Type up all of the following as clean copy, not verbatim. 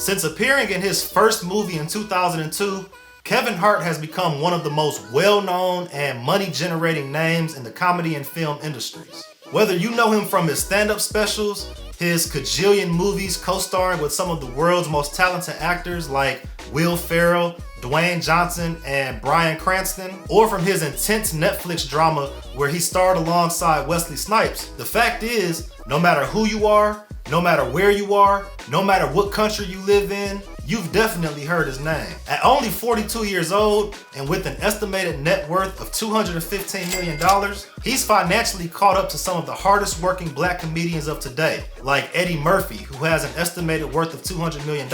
Since appearing in his first movie in 2002, Kevin Hart has become one of the most well-known and money-generating names in the comedy and film industries. Whether you know him from his stand-up specials, his cajillion movies co-starring with some of the world's most talented actors like Will Ferrell, Dwayne Johnson, and Bryan Cranston, or from his intense Netflix drama where he starred alongside Wesley Snipes, the fact is, no matter who you are, no matter where you are, no matter what country you live in, you've definitely heard his name. At only 42 years old and with an estimated net worth of $215 million, he's financially caught up to some of the hardest working black comedians of today, like Eddie Murphy, who has an estimated worth of $200 million,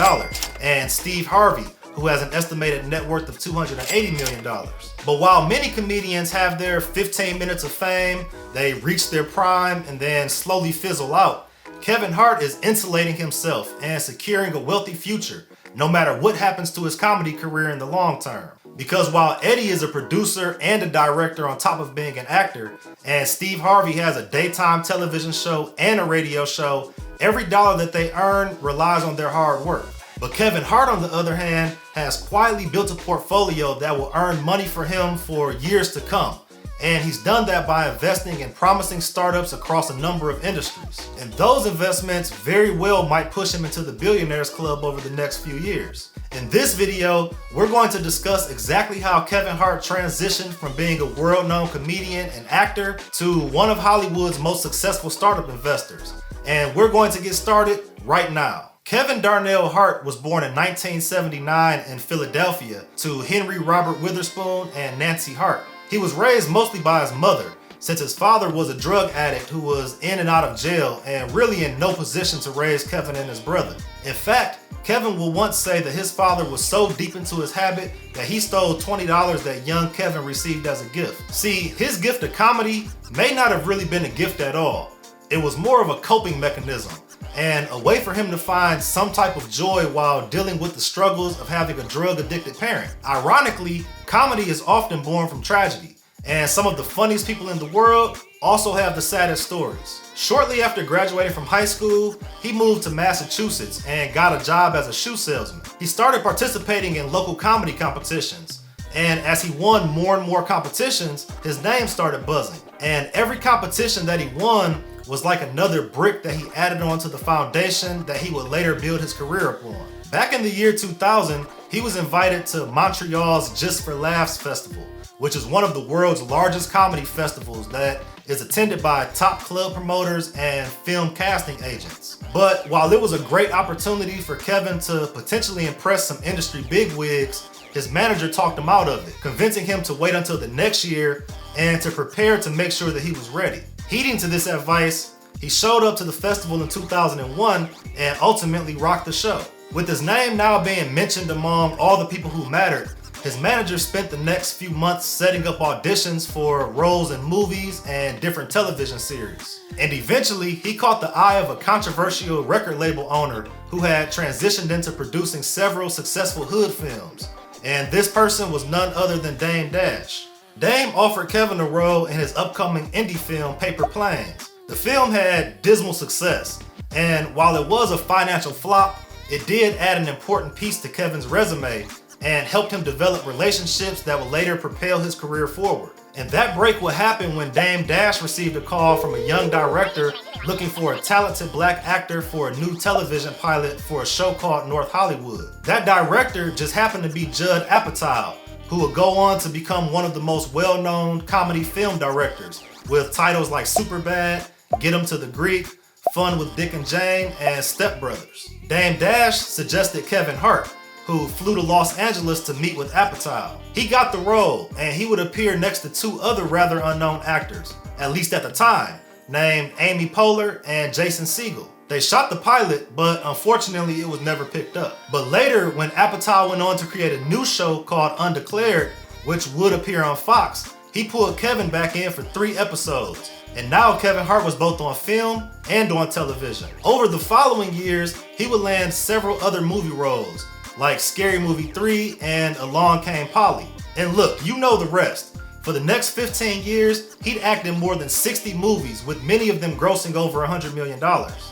and Steve Harvey, who has an estimated net worth of $280 million. But while many comedians have their 15 minutes of fame, they reach their prime and then slowly fizzle out, Kevin Hart is insulating himself and securing a wealthy future, no matter what happens to his comedy career in the long term. Because while Eddie is a producer and a director on top of being an actor, and Steve Harvey has a daytime television show and a radio show, every dollar that they earn relies on their hard work. But Kevin Hart, on the other hand, has quietly built a portfolio that will earn money for him for years to come. And he's done that by investing in promising startups across a number of industries. And those investments very well might push him into the billionaires club over the next few years. In this video, we're going to discuss exactly how Kevin Hart transitioned from being a world-known comedian and actor to one of Hollywood's most successful startup investors. And we're going to get started right now. Kevin Darnell Hart was born in 1979 in Philadelphia to Henry Robert Witherspoon and Nancy Hart. He was raised mostly by his mother, since his father was a drug addict who was in and out of jail and really in no position to raise Kevin and his brother. In fact, Kevin will once say that his father was so deep into his habit that he stole $20 that young Kevin received as a gift. See, his gift of comedy may not have really been a gift at all. It was more of a coping mechanism and a way for him to find some type of joy while dealing with the struggles of having a drug-addicted parent. Ironically, comedy is often born from tragedy, and some of the funniest people in the world also have the saddest stories. Shortly after graduating from high school, he moved to Massachusetts and got a job as a shoe salesman. He started participating in local comedy competitions, and as he won more and more competitions, his name started buzzing. And every competition that he won was like another brick that he added onto the foundation that he would later build his career upon. Back in the year 2000, he was invited to Montreal's Just for Laughs Festival, which is one of the world's largest comedy festivals that is attended by top club promoters and film casting agents. But while it was a great opportunity for Kevin to potentially impress some industry bigwigs, his manager talked him out of it, convincing him to wait until the next year and to prepare to make sure that he was ready. Heeding to this advice, he showed up to the festival in 2001 and ultimately rocked the show. With his name now being mentioned among all the people who mattered, his manager spent the next few months setting up auditions for roles in movies and different television series. And eventually, he caught the eye of a controversial record label owner who had transitioned into producing several successful hood films. And this person was none other than Dame Dash. Dame offered Kevin a role in his upcoming indie film, Paper Planes. The film had dismal success, and while it was a financial flop, it did add an important piece to Kevin's resume and helped him develop relationships that would later propel his career forward. And that break would happen when Dame Dash received a call from a young director looking for a talented black actor for a new television pilot for a show called North Hollywood. That director just happened to be Judd Apatow, who would go on to become one of the most well-known comedy film directors with titles like Superbad, Get 'Em to the Greek, Fun with Dick and Jane, and Step Brothers. Dame Dash suggested Kevin Hart, who flew to Los Angeles to meet with Apatow. He got the role, and he would appear next to two other rather unknown actors, at least at the time, named Amy Poehler and Jason Segel. They shot the pilot, but unfortunately it was never picked up. But later, when Apatow went on to create a new show called Undeclared, which would appear on Fox, he pulled Kevin back in for 3 episodes. And now Kevin Hart was both on film and on television. Over the following years, he would land several other movie roles, like Scary Movie 3 and Along Came Polly. And look, you know the rest. For the next 15 years, he'd acted in more than 60 movies, with many of them grossing over $100 million.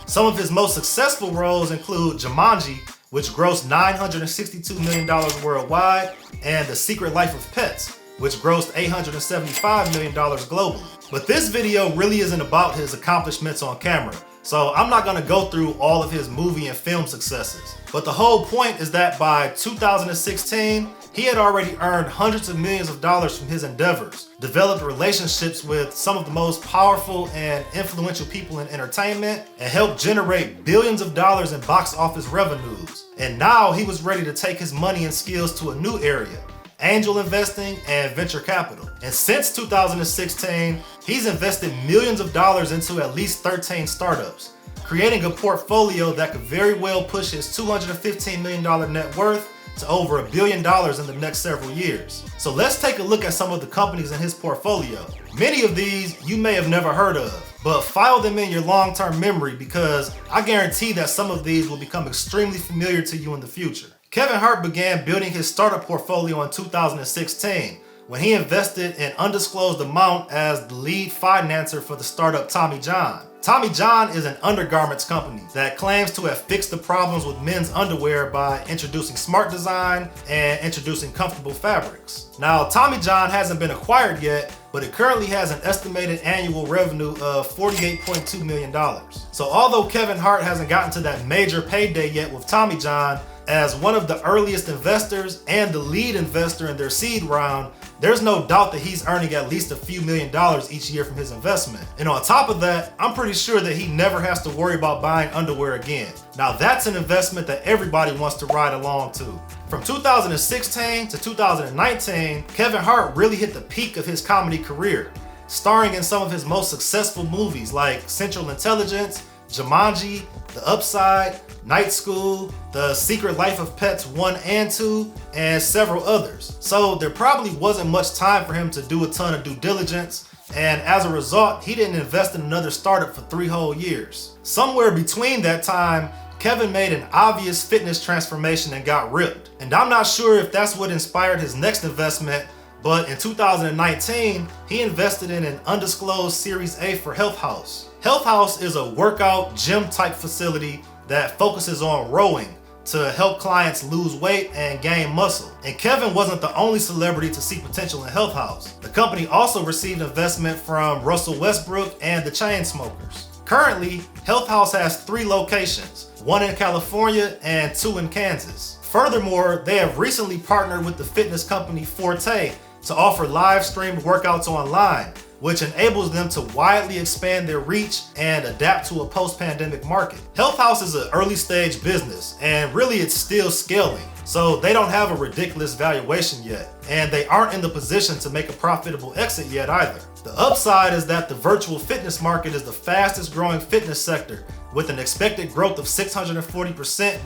Some of his most successful roles include Jumanji, which grossed $962 million worldwide, and The Secret Life of Pets, which grossed $875 million globally. But this video really isn't about his accomplishments on camera, so I'm not gonna go through all of his movie and film successes. But the whole point is that by 2016, he had already earned hundreds of millions of dollars from his endeavors, developed relationships with some of the most powerful and influential people in entertainment, and helped generate billions of dollars in box office revenues. And now he was ready to take his money and skills to a new area: angel investing and venture capital. And since 2016, he's invested millions of dollars into at least 13 startups, creating a portfolio that could very well push his $215 million net worth to over $1 billion in the next several years. So let's take a look at some of the companies in his portfolio. Many of these you may have never heard of, but file them in your long-term memory because I guarantee that some of these will become extremely familiar to you in the future. Kevin Hart began building his startup portfolio in 2016 when he invested an undisclosed amount as the lead financer for the startup Tommy John. Tommy John is an undergarments company that claims to have fixed the problems with men's underwear by introducing smart design and introducing comfortable fabrics. Now, Tommy John hasn't been acquired yet, but it currently has an estimated annual revenue of $48.2 million. So although Kevin Hart hasn't gotten to that major payday yet with Tommy John, as one of the earliest investors and the lead investor in their seed round, there's no doubt that he's earning at least a few million dollars each year from his investment. And on top of that, I'm pretty sure that he never has to worry about buying underwear again. Now that's an investment that everybody wants to ride along to. From 2016 to 2019, Kevin Hart really hit the peak of his comedy career, starring in some of his most successful movies like Central Intelligence, Jumanji, The Upside, Night School, The Secret Life of Pets 1 and 2, and several others. So there probably wasn't much time for him to do a ton of due diligence, and as a result, he didn't invest in another startup for 3 whole years. Somewhere between that time, Kevin made an obvious fitness transformation and got ripped. And I'm not sure if that's what inspired his next investment, but in 2019, he invested in an undisclosed Series A for Health House. Health House is a workout gym type facility that focuses on rowing to help clients lose weight and gain muscle. And Kevin wasn't the only celebrity to see potential in Health House. The company also received investment from Russell Westbrook and the Chainsmokers. Currently, Health House has 3 locations, 1 in California and 2 in Kansas. Furthermore, they have recently partnered with the fitness company Forte to offer live streamed workouts online, which enables them to widely expand their reach and adapt to a post-pandemic market. Health House is an early stage business, and really it's still scaling, so they don't have a ridiculous valuation yet, and they aren't in the position to make a profitable exit yet either. The upside is that the virtual fitness market is the fastest growing fitness sector, with an expected growth of 640%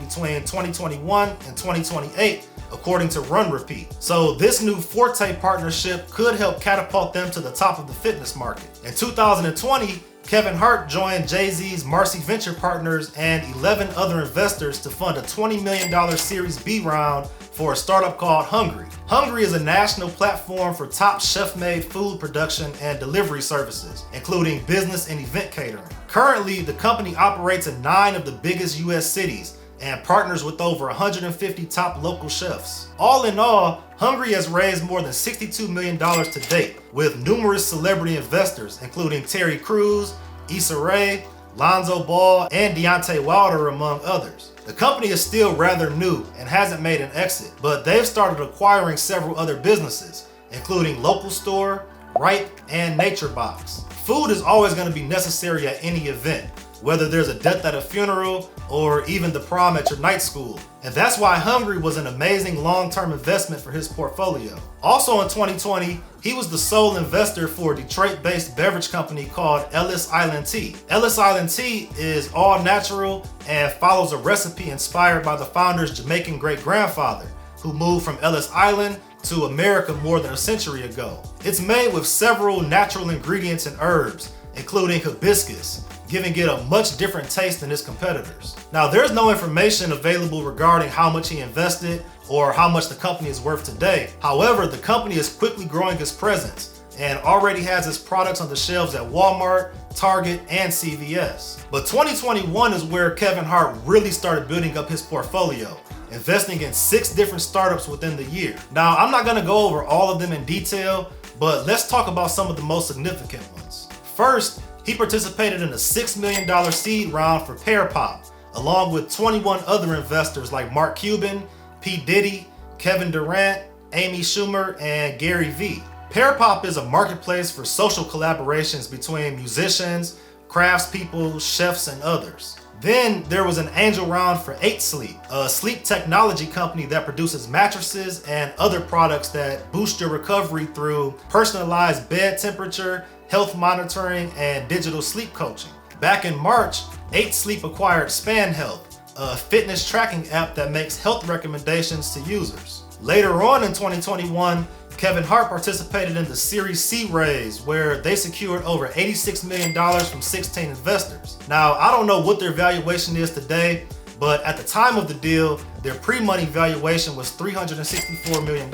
between 2021 and 2028, according to Run Repeat. So this new Forte partnership could help catapult them to the top of the fitness market. In 2020, Kevin Hart joined Jay-Z's Marcy Venture Partners and 11 other investors to fund a $20 million Series B round for a startup called Hungry. Hungry is a national platform for top chef-made food production and delivery services, including business and event catering. Currently, the company operates in 9 of the biggest US cities and partners with over 150 top local chefs. All in all, Hungry has raised more than $62 million to date, with numerous celebrity investors, including Terry Crews, Issa Rae, Lonzo Ball, and Deontay Wilder, among others. The company is still rather new and hasn't made an exit, but they've started acquiring several other businesses, including Local Store, Ripe, and Nature Box. Food is always going to be necessary at any event, whether there's a death at a funeral or even the prom at your night school. And that's why Hungry was an amazing long-term investment for his portfolio. Also in 2020, he was the sole investor for a Detroit-based beverage company called Ellis Island Tea. Ellis Island Tea is all natural and follows a recipe inspired by the founder's Jamaican great-grandfather, who moved from Ellis Island to America more than a century ago. It's made with several natural ingredients and herbs, including hibiscus, giving it a much different taste than its competitors. Now, there's no information available regarding how much he invested or how much the company is worth today. However, the company is quickly growing its presence and already has its products on the shelves at Walmart, Target, and CVS. But 2021 is where Kevin Hart really started building up his portfolio, investing in 6 different startups within the year. Now, I'm not gonna go over all of them in detail, but let's talk about some of the most significant ones. First, he participated in a $6 million seed round for Pear Pop, along with 21 other investors like Mark Cuban, P. Diddy, Kevin Durant, Amy Schumer, and Gary Vee. Pear Pop is a marketplace for social collaborations between musicians, craftspeople, chefs, and others. Then there was an angel round for 8 Sleep, a sleep technology company that produces mattresses and other products that boost your recovery through personalized bed temperature, health monitoring, and digital sleep coaching. Back in March, 8 Sleep acquired Span Health, a fitness tracking app that makes health recommendations to users. Later on in 2021, Kevin Hart participated in the Series C raise, where they secured over $86 million from 16 investors. Now, I don't know what their valuation is today, but at the time of the deal, their pre-money valuation was $364 million.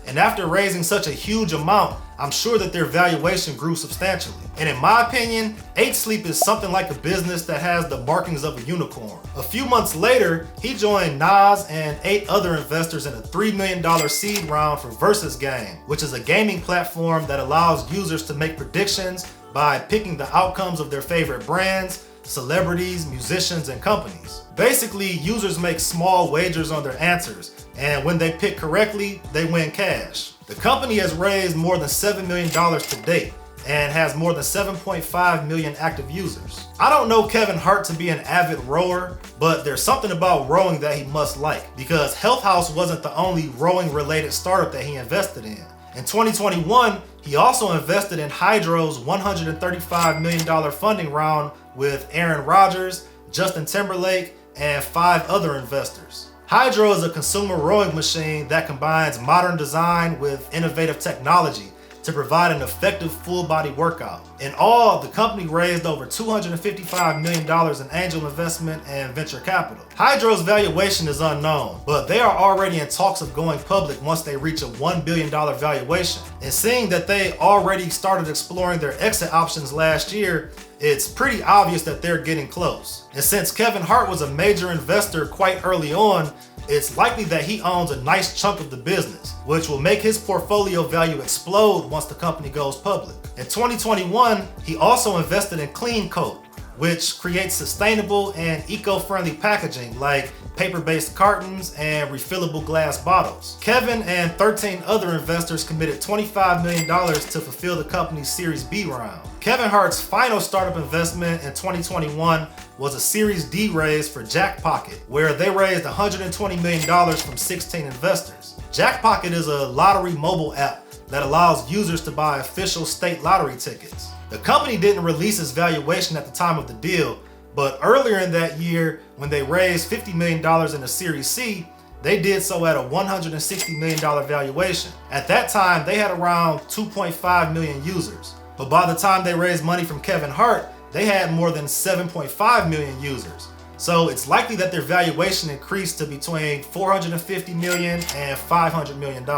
And after raising such a huge amount, I'm sure that their valuation grew substantially. And in my opinion, 8 Sleep is something like a business that has the markings of a unicorn. A few months later, he joined Nas and 8 other investors in a $3 million seed round for Versus Game, which is a gaming platform that allows users to make predictions by picking the outcomes of their favorite brands, celebrities, musicians, and companies. Basically, users make small wagers on their answers, and when they pick correctly, they win cash. The company has raised more than $7 million to date and has more than 7.5 million active users. I don't know Kevin Hart to be an avid rower, but there's something about rowing that he must like, because Health House wasn't the only rowing related startup that he invested in. In 2021, he also invested in Hydro's $135 million funding round with Aaron Rodgers, Justin Timberlake, and 5 other investors. Hydro is a consumer rowing machine that combines modern design with innovative technology to provide an effective full-body workout. In all, the company raised over $255 million in angel investment and venture capital. Hydro's valuation is unknown, but they are already in talks of going public once they reach a $1 billion valuation. And seeing that they already started exploring their exit options last year, it's pretty obvious that they're getting close. And since Kevin Hart was a major investor quite early on, it's likely that he owns a nice chunk of the business, which will make his portfolio value explode once the company goes public. In 2021, he also invested in Clean Coat, which creates sustainable and eco-friendly packaging like paper-based cartons and refillable glass bottles. Kevin and 13 other investors committed $25 million to fulfill the company's Series B round. Kevin Hart's final startup investment in 2021 was a Series D raise for Jackpocket, where they raised $120 million from 16 investors. Jackpocket is a lottery mobile app that allows users to buy official state lottery tickets. The company didn't release its valuation at the time of the deal, but earlier in that year, when they raised $50 million in a Series C, they did so at a $160 million valuation. At that time, they had around 2.5 million users. But by the time they raised money from Kevin Hart, they had more than 7.5 million users. So it's likely that their valuation increased to between $450 million and $500 million.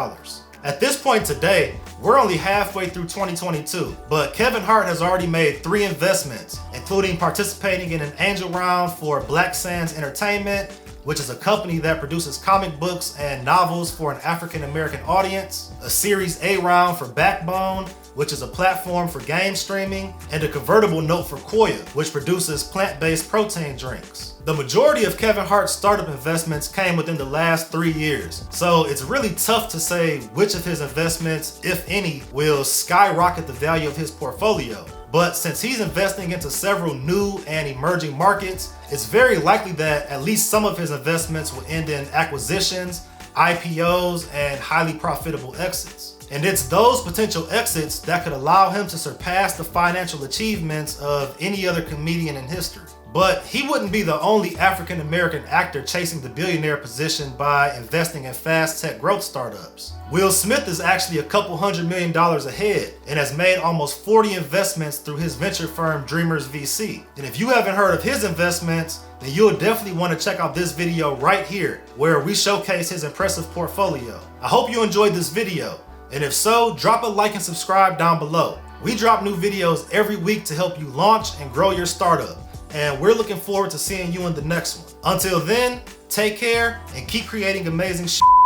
At this point today, we're only halfway through 2022, but Kevin Hart has already made 3 investments, including participating in an angel round for Black Sands Entertainment, which is a company that produces comic books and novels for an African American audience, a Series A round for Backbone, which is a platform for game streaming, and a convertible note for Koya, which produces plant-based protein drinks. The majority of Kevin Hart's startup investments came within the last 3 years, so it's really tough to say which of his investments, if any, will skyrocket the value of his portfolio. But since he's investing into several new and emerging markets, it's very likely that at least some of his investments will end in acquisitions, IPOs, and highly profitable exits. And it's those potential exits that could allow him to surpass the financial achievements of any other comedian in history. But he wouldn't be the only African American actor chasing the billionaire position by investing in fast tech growth startups. Will Smith is actually a couple $100 million ahead and has made almost 40 investments through his venture firm Dreamers VC. And if you haven't heard of his investments, then you'll definitely want to check out this video right here, where we showcase his impressive portfolio. I hope you enjoyed this video, and if so, drop a like and subscribe down below. We drop new videos every week to help you launch and grow your startup, and we're looking forward to seeing you in the next one. Until then, take care and keep creating amazing shit.